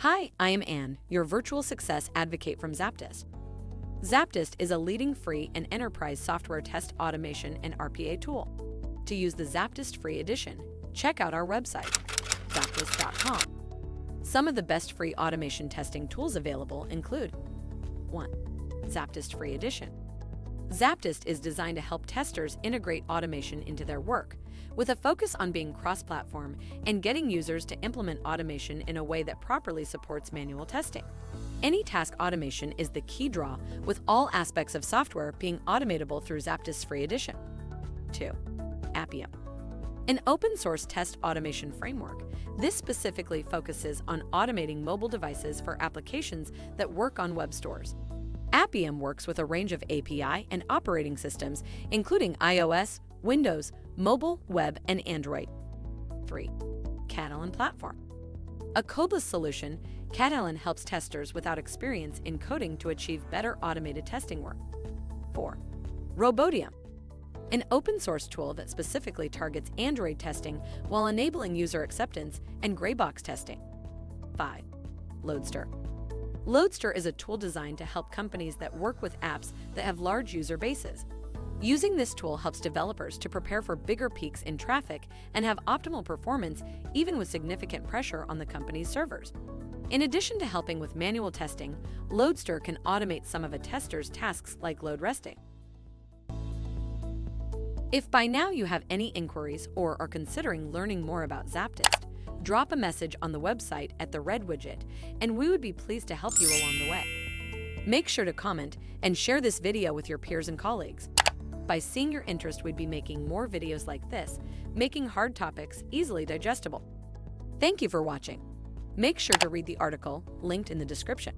Hi, I am Anne, your virtual success advocate from ZAPTEST. ZAPTEST is a leading free and enterprise software test automation and RPA tool. To use the ZAPTEST free edition, check out our website, ZAPTEST.AI. Some of the best free automation testing tools available include 1. ZAPTEST free edition. ZAPTEST is designed to help testers integrate automation into their work, with a focus on being cross-platform and getting users to implement automation in a way that properly supports manual testing. Any task automation is the key draw, with all aspects of software being automatable through ZAPTEST free edition. 2. Appium. An open-source test automation framework, this specifically focuses on automating mobile devices for applications that work on web stores. Appium works with a range of API and operating systems, including iOS, Windows, mobile, web, and Android. 3. Katalon Platform. A codeless solution, Katalon helps testers without experience in coding to achieve better automated testing work. 4. Robotium. An open-source tool that specifically targets Android testing while enabling user acceptance and gray box testing. 5. Loadster. Loadster is a tool designed to help companies that work with apps that have large user bases. Using this tool helps developers to prepare for bigger peaks in traffic and have optimal performance even with significant pressure on the company's servers. In addition to helping with manual testing, Loadster can automate some of a tester's tasks like load resting. If by now you have any inquiries or are considering learning more about ZAPTEST, drop a message on the website at the red widget, and we would be pleased to help you along the way. Make sure to comment and share this video with your peers and colleagues. By seeing your interest, we'd be making more videos like this, making hard topics easily digestible. Thank you for watching. Make sure to read the article linked in the description.